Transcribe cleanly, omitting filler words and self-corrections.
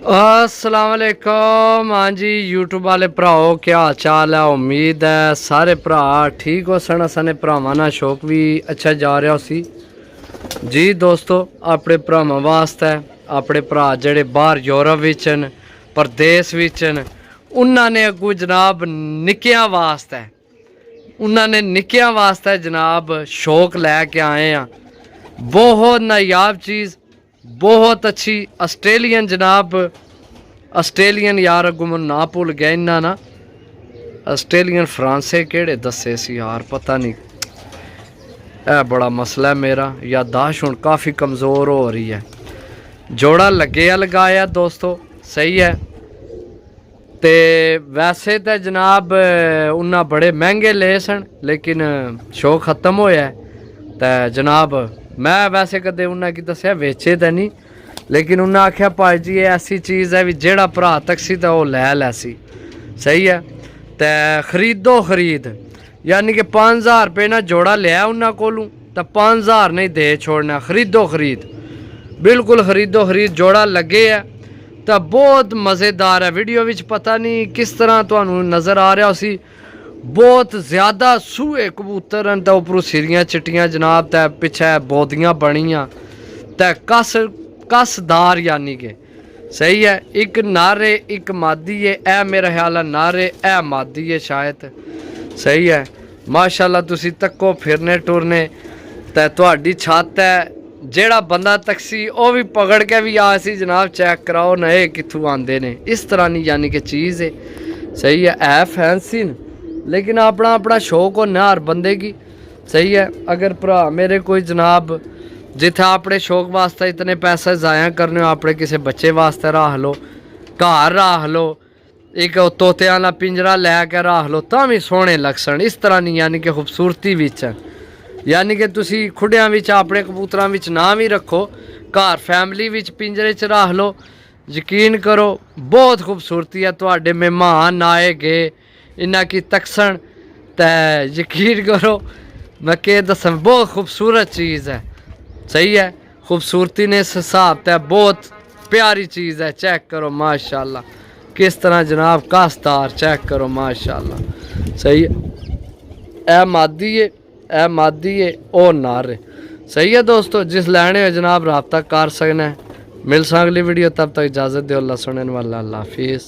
अस्सलाम वालेकुम। हाँ जी यूट्यूब वाले भराओ क्या हाल चाल है। उम्मीद है सारे भरा ठीक हो सन। साने भरावां नाल शौक भी अच्छा जा रहा उसी जी दोस्तों। अपने भरावां वास्ते अपने भरा जेड़े बाहर यूरोप विच न परदेस विच न उन्होंने अगू जनाब निक्कियां वास्ते उन्होंने निक्कियां वास्ते जनाब शौक लैके आए हैं। बहुत नायाब चीज़ बहुत अच्छी आस्ट्रेलियन जनाब आस्ट्रेलियन यार अगू मैं ना भुल गया इन्ना ना आस्ट्रेलियन फ्रांसे केड़े दसे सी यार पता नहीं। यह बड़ा मसला है मेरा याददाश्त हुण काफ़ी कमज़ोर हो रही है। जोड़ा लगे लगाया दोस्तों सही है। ते वैसे तो जनाब उन्हें बड़े महंगे ले सन लेकिन शो ख़त्म होया तो जनाब मैं वैसे कदे उन्हें की दसिया वेचे तो नहीं लेकिन उन्हें आख्या भाई जी ये ऐसी चीज़ है भी जेड़ा भरा तकसी तो वह लै लैसी सही है। तो खरीदो खरीद यानी कि 5000 रुपये ना जोड़ा लिया उन्होंने कोलों तो 5000 नहीं दे छोड़ना। खरीदो खरीद बिल्कुल खरीदो खरीद जोड़ा लगे है तो बहुत मज़ेदार है। वीडियो विच पता नहीं किस तरह तुहानू नज़र आ रहा उसी बहुत ज़्यादा सूहे कबूतर हैं तो उपरों सिरियां चिट्टियां जनाब तो पिछे बोदियां बनियां तो कसदार यानी कि सही है। एक नारे एक मादी है ए मेरा ख्याल है नारे ए मादी है शायद सही है। माशाल्लाह तुसी तक्को फिरने टुरने तो तुहाडी छत है जेड़ा बंदा तकसी वो भी पकड़ के भी आ सी जनाब चेक कराओ नए कितों आंदे ने इस तरह नहीं यानी कि चीज़ है सही है फैंसी न लेकिन अपना अपना शौक होना हर बंदे की सही है। अगर भरा मेरे कोई जनाब जिथे अपने शौक वास्ते इतने पैसे ज़ाया करने अपने किसी बच्चे वास्ते रख लो घर रख लो एक तोते वाला पिंजरा लैके रख लो तो भी सोहने लगसन इस तरह नहीं यानी कि खूबसूरती विच यानी कि तुसी खुडियां विच अपने कबूतरां विच ना भी रखो घर फैमिली विच पिंजरे च रख लो यकीन करो बहुत खूबसूरती है। तुहाडे मेहमान आए गए इन्ना की तकसन तो यकीन करो मैं के दसां बहुत खूबसूरत चीज़ है सही है। खूबसूरती ने इस हिसाब से बहुत प्यारी चीज़ है। चेक करो माशाल्लाह किस तरह जनाब कास्तार चेक करो माशाल्लाह सही है। ए मादी है और नार सही है दोस्तों। जिस लैने हो जनाब रब्ता कर सकना है। मिल सा अगली वीडियो तब तक इजाज़त दो। अल्लाह सुनने वाला अल्लाह हाफिज़।